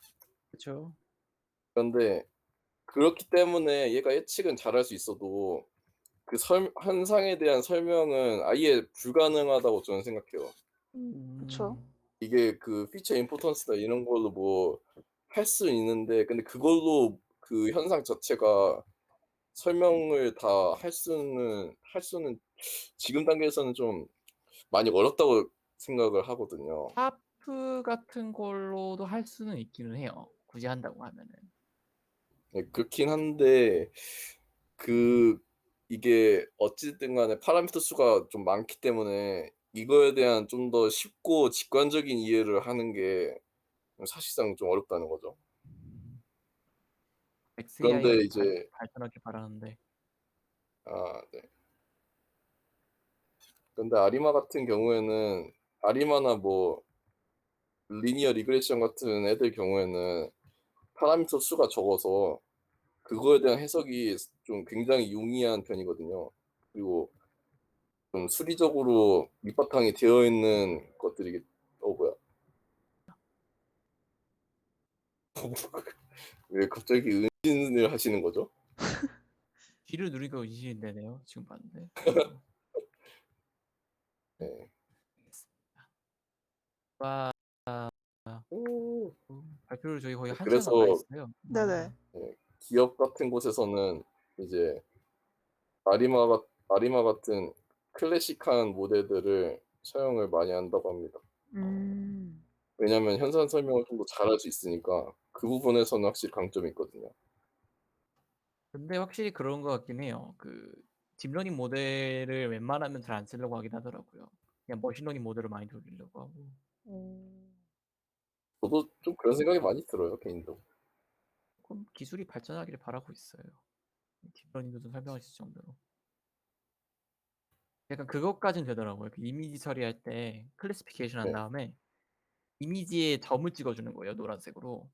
그렇죠. 그런데 그렇기 때문에 얘가 예측은 잘할 수 있어도 그 현상에 대한 설명은 아예 불가능하다고 저는 생각해요. 그쵸. 이게 그 피처 임포턴스나 이런 걸로 뭐 할 수 있는데 근데 그걸로 그 현상 자체가 설명을 다 할 수는 지금 단계에서는 좀 많이 어렵다고 생각을 하거든요. 하프 같은 걸로도 할 수는 있기는 해요. 굳이 한다고 하면은. 네, 그렇긴 한데 이게 어찌됐든 간에 파라미터 수가 좀 많기 때문에 이거에 대한 좀 더 쉽고 직관적인 이해를 하는 게 사실상 좀 어렵다는 거죠. 그런데 XAI가 더 이제 발전하길 바라는데. 네. 근데 아리마 같은 경우에는 아리마나 뭐 리니어 리그레션 같은 애들 경우에는 파라미터 수가 적어서 그거에 대한 해석이 좀 굉장히 용이한 편이거든요. 그리고 좀 수리적으로 밑바탕이 되어 있는 것들이 뭐야? 왜 갑자기 의심을 하시는 거죠? 귀를 누르니까 의심이 되네요. 지금 봤는데. 네. 와, 오. 발표를 저희 거의 한 시간 그래서 가까이 했어요. 네네. 기업 같은 곳에서는 이제 아리마 같은 클래식한 모델들을 사용을 많이 한다고 합니다. 음, 왜냐하면 현상 설명을 좀 더 잘할 수 있으니까 그 부분에서는 확실히 강점이 있거든요. 근데 확실히 그런 것 같긴 해요. 그 딥러닝 모델을 웬만하면 잘 안 쓰려고 하긴 하더라고요. 그냥 머신러닝 모델을 많이 돌리려고 하고. 어, 저도 좀 그런 생각이 많이 들어요, 개인적으로. 조금 기술이 발전하기를 바라고 있어요. 딥러닝도 좀 설명할 수 있을 정도로. 약간 그것까진 되더라고요. 그 이미지 처리할 때 클래시피케이션 한 네. 다음에 이미지에 점을 찍어주는 거예요. 노란색으로.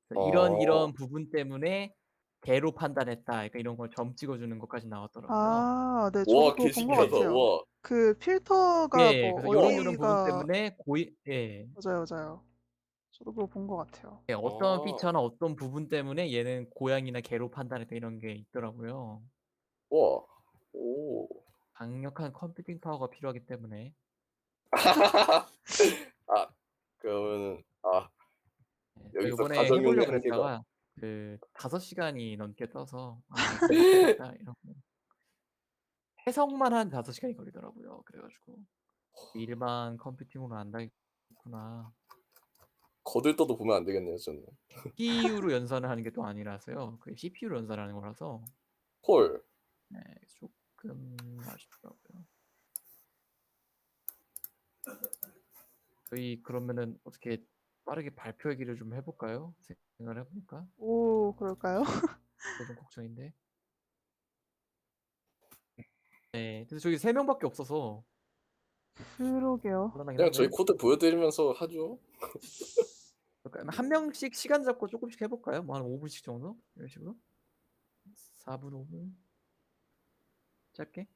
그래서 어. 이런 부분 때문에 개로 판단했다. 그러니까 이런 걸 점 찍어주는 것까지 나왔더라고요. 아, 네, 와, 저도 그거 본 것 개신기하다. 같아요. 와. 그 필터가 예, 뭐 그래서 요런 부분 어디가 때문에 예, 맞아요, 맞아요. 저도 그거 본 것 같아요. 예, 어떤 아. 피처나 어떤 부분 때문에 얘는 고양이나 개로 판단했다 이런 게 있더라고요. 와. 오. 강력한 컴퓨팅 파워가 필요하기 때문에. 아, 그러면은 예, 저 여기서 이번에 가정용의 해보려고 한계가. 그랬다가 그 5시간이 넘게 떠서 이거 못하겠다 이러고 해석만 한 5시간이 걸리더라고요. 그래가지고 일반 컴퓨팅으로 안 되겠구나. 거들떠도 보면 안 되겠네요, 저는. CPU로 연산을 하는 게 또 아니라서요. 그 CPU로 연산하는 거라서 헐. 네, 조금 아쉽더라고요. 저희 그러면은 어떻게 빠르게 발표 얘기를 좀 해볼까요? 생각을 해보니까 오, 그럴까요? 그거 좀 걱정인데. 네, 근데 저기 3명밖에 없어서 그러게요. 곤란하긴 그냥 저희 한데 코드 보여드리면서 하죠. 그러니까 한 명씩 시간 잡고 조금씩 해볼까요? 뭐 한 5분씩 정도? 이런 식으로 4분 5분 짧게.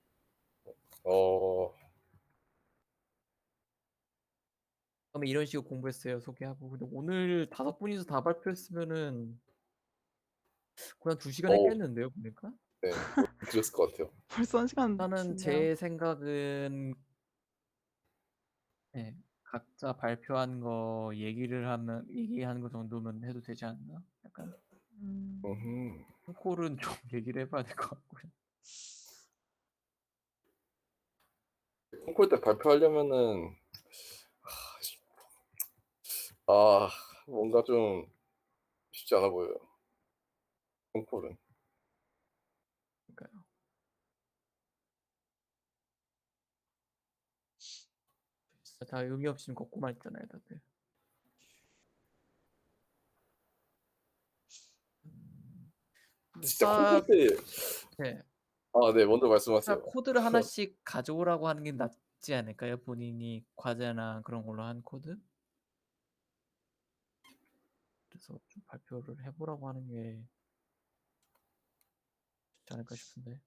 어, 그러면 이런 식으로 공부했어요 소개하고. 근데 오늘 5분이서 다 발표했으면은 그냥 2시간 어, 했겠는데요 보니까. 네, 그랬을 것 같아요. 벌써 한 시간 일단은 지네요. 제 생각은 네, 각자 발표한 거 얘기하는 거 정도면 해도 되지 않나? 약간 음, 음, 콜은 좀 얘기를 해봐야 될 것 같고요. 콩쿨 때 발표하려면은 뭔가 좀 쉽지 않아 보여요. 콩쿨은. 그러니까요. 진짜 다 의미 없이 걷고만 있잖아요 다들. 진짜 누가 콩쿨 때, 네, 네, 먼저 누가 말씀하세요. 코드를 하나씩 가져오라고 하는 게 낫지 않을까요? 본인이 과제나 그런 걸로 한 코드? 그래서 좀 발표를 해보라고 하는 게 좋지 않을까 싶은데.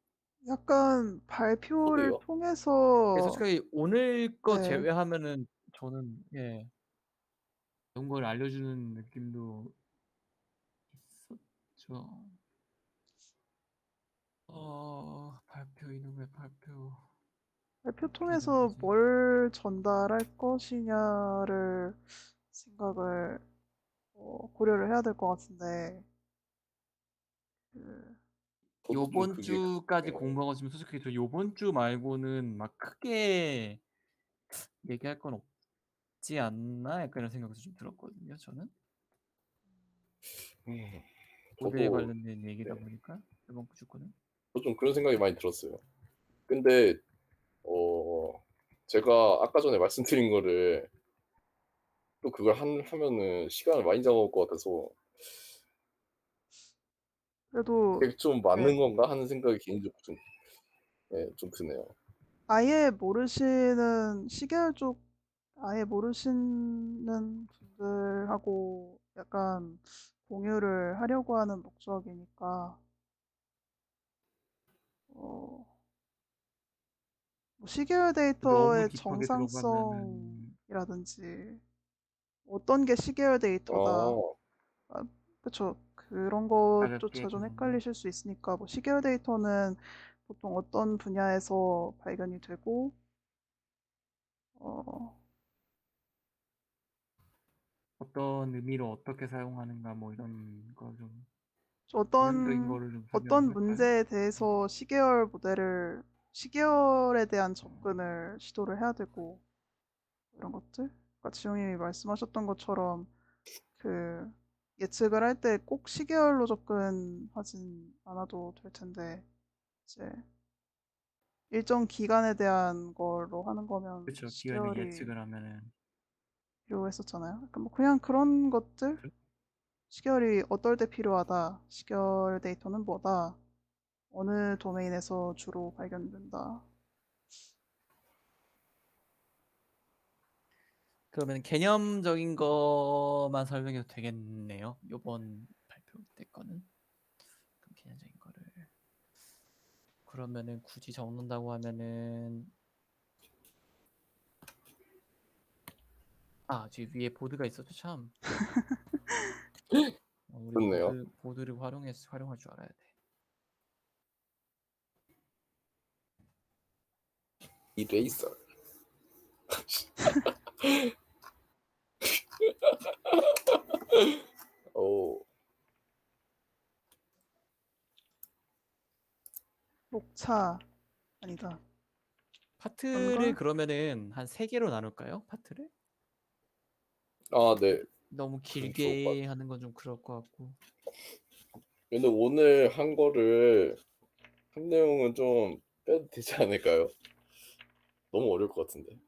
약간 발표를 코드요? 통해서 솔직히 오늘 거 네, 제외하면은 저는 이런 걸 알려주는 느낌도 있었죠. 발표 이놈의 발표 발표 어떻게 해야 통해서 되지? 뭘 전달할 것이냐를 생각을 고려를 해야 될 것 같은데 그, 저도 좀 요번 그게 주까지 공부하고 지금 솔직히 저 요번 주 말고는 막 크게 얘기할 건 없지 않나? 약간 이런 생각도 좀 들었거든요. 저는 코드에 저도 관련된 얘기다 네, 보니까 이번 주 거는 저도 좀 그런 생각이 많이 들었어요. 근데 제가 아까 전에 말씀드린 거를 또 그걸 하면은 시간을 많이 잡아먹을 것 같아서 그래도 그게 좀 네, 맞는 건가 하는 생각이 개인적으로 좀 드네요. 아예 모르시는 시계열 쪽 아예 모르시는 분들하고 약간 공유를 하려고 하는 목적이니까 어, 뭐 시계열 너무 데이터의 딥하게 들어가면은 정상성이라든지 어떤 게 시계열 데이터다. 아, 아, 그쵸. 그런 가볍게 것조차 좀 그거는 헷갈리실 수 있으니까 뭐 시계열 데이터는 보통 어떤 분야에서 발견이 되고 어, 어떤 의미로 어떻게 사용하는가 뭐 이런 거 좀 개념적인 어떤 거를 좀 설명을 어떤 할까요? 문제에 대해서 시계열에 대한 접근을 시도를 해야 되고 이런 것들. 아까 지용님이 말씀하셨던 것처럼 그 예측을 할 때 꼭 시계열로 접근하진 않아도 될 텐데 이제 일정 기간에 대한 걸로 하는 거면 그렇죠. 기간을 시계열이 예측을 하면은 필요했었잖아요. 그러니까 뭐 그냥 그런 것들 그렇죠? 시계열이 어떨 때 필요하다. 시계열 데이터는 뭐다. 어느 도메인에서 주로 발견된다. 그러면 개념적인 것만 설명해도 되겠네요. 요번 발표 때 거는. 그럼 그러면은 굳이 적는다고 하면은 지금 위에 보드가 있어도 참 우리 좋네요. 보드를 활용할 줄 알아야 돼. 이레이서. 오, 녹차 아니다. 파트를 걸? 그러면은 한 3개로 나눌까요? 파트를? 아, 네. 너무 그럼 좋을 것 길게 같아요. 하는 건 좀 그럴 것 같고. 근데 오늘 한 거를 한 내용은 좀 빼도 되지 않을까요? 너무 어려울 것 같은데.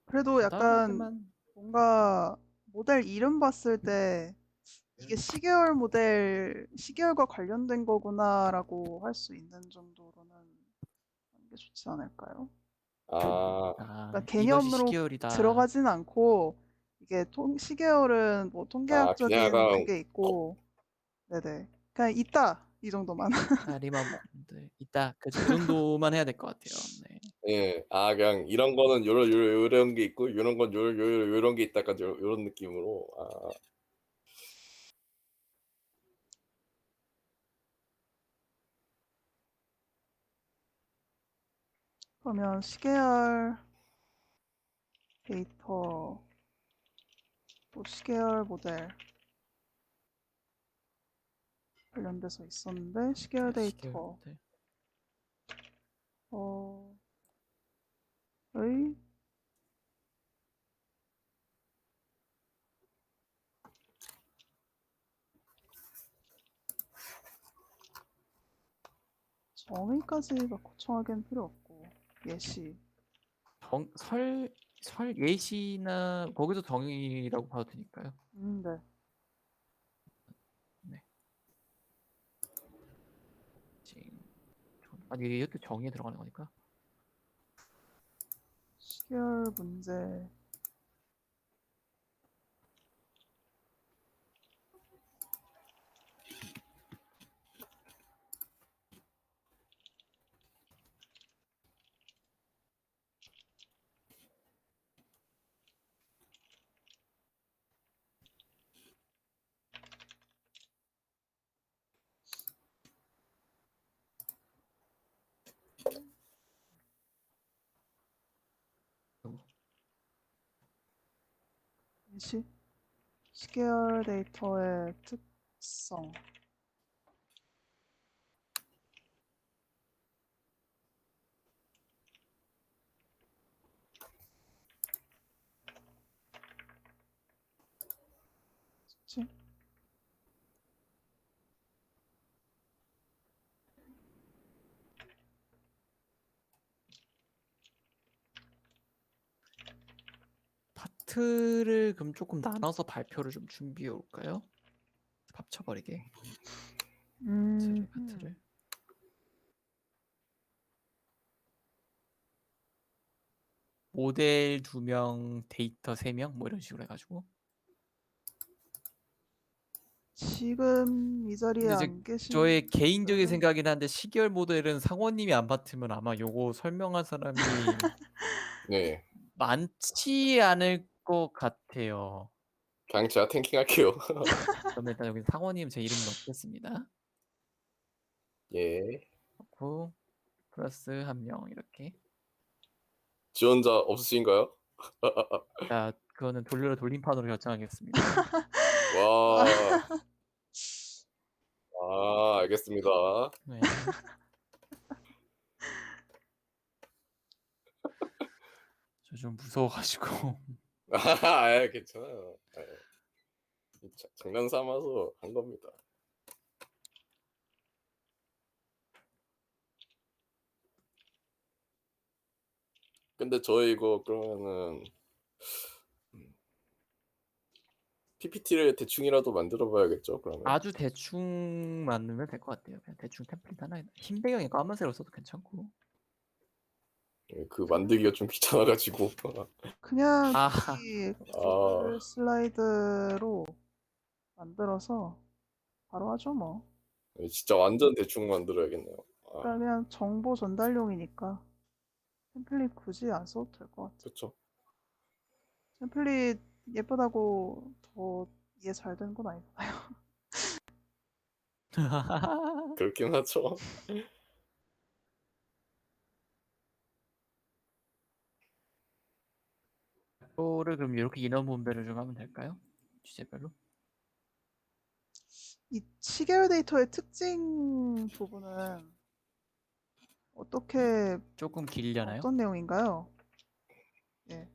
그래도 약간 간단하게만 뭔가 모델 이름 봤을 때 이게 시계열 모델, 시계열과 관련된 거구나라고 할 수 있는 정도로는 하는 게 좋지 않을까요? 아, 그러니까 이것이 개념으로 시계열이다. 들어가진 않고 이게 시계열은 뭐 그냥 통계학적인 약간, 그게 있고, 네네. 그냥 있다 이 정도만. 리만 네, 있다. 그죠? 그 정도만 해야 될 것 같아요. 네. 예, 그냥 이런 거는 요런 게 있고, 요런 건 요런 게 있다, 약간 요런 느낌으로. 그러면 시계열 데이터, 또 시계열 모델 관련돼서 있었는데 시계열 시계열 데이터 모델. 의 정의까지 막 거창하게는 필요 없고 예시. 설 예시나 거기서 정의라고 봐도 되니까요. 네. 네. 아니 이것도 정의에 들어가는 거니까. 시계열 문제. 예시. 시계열 데이터의 특성. 그치? 파트를 그럼 조금 나눠서 발표를 좀 준비해 올까요? 합쳐버리게. 파트를. 모델 2명, 데이터 3명 뭐 이런 식으로 해가지고. 지금 이 자리에 근데 안 저의 계신 개인적인 분들은 생각이긴 한데 시계열 모델은 상원님이 안 받으면 아마 요거 설명한 사람이 네. 많지 않을 것 같아요. 그냥 제가 탱킹할게요. 그러면 일단 여기 상원님 제 이름 넣겠습니다. 예. 넣고 플러스 1명 이렇게. 지원자 없으신가요? 자, 그거는 돌림판으로 결정하겠습니다. 와, 알겠습니다. 네. 저 좀 무서워가지고. 괜찮아요. 장난 삼아서 한 겁니다. 근데 저희 이거 그러면은 PPT를 대충이라도 만들어 봐야겠죠, 그러면. 아주 대충 만들면 될 것 같아요. 그냥 대충 템플릿 하나 흰 배경에 까만색으로 써도 괜찮고. 그 만들기가 좀 귀찮아가지고. 그냥 아, 미리 아, 구글 슬라이드로 만들어서 바로 하죠 뭐. 진짜 완전 대충 만들어야겠네요. 그러니까 그냥 정보 전달용이니까 템플릿 굳이 안 써도 될 것 같아. 그쵸. 템플릿 예쁘다고 더 이해 잘 되는 건 아니잖아요. 그렇긴 하죠. 이거를 그럼 이렇게 인원 분배를 좀 하면 될까요? 주제별로? 이 치계열 데이터의 특징 부분은 어떻게 조금 길려나요? 어떤 내용인가요? 예.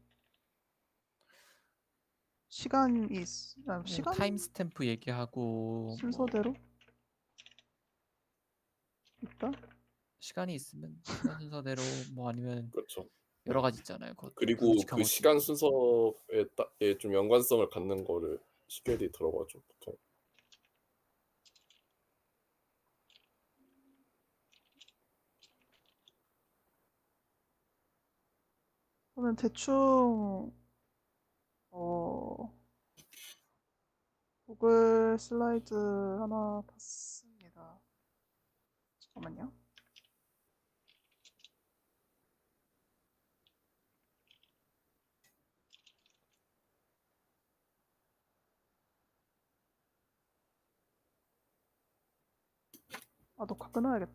시간이 시간 타임스탬프 얘기하고 뭐 순서대로 있다? 시간이 있으면 시간 순서대로 뭐 아니면 그렇죠. 여러 가지 있잖아요. 그것도 그리고 불규칙한 그 것도 시간 있고. 순서에 좀 연관성을 갖는 거를 시계 데이터라고 하죠, 보통. 저는 대충 어 구글 슬라이드 하나 봤습니다. 잠깐만요. 아, 녹화 끊어야겠다.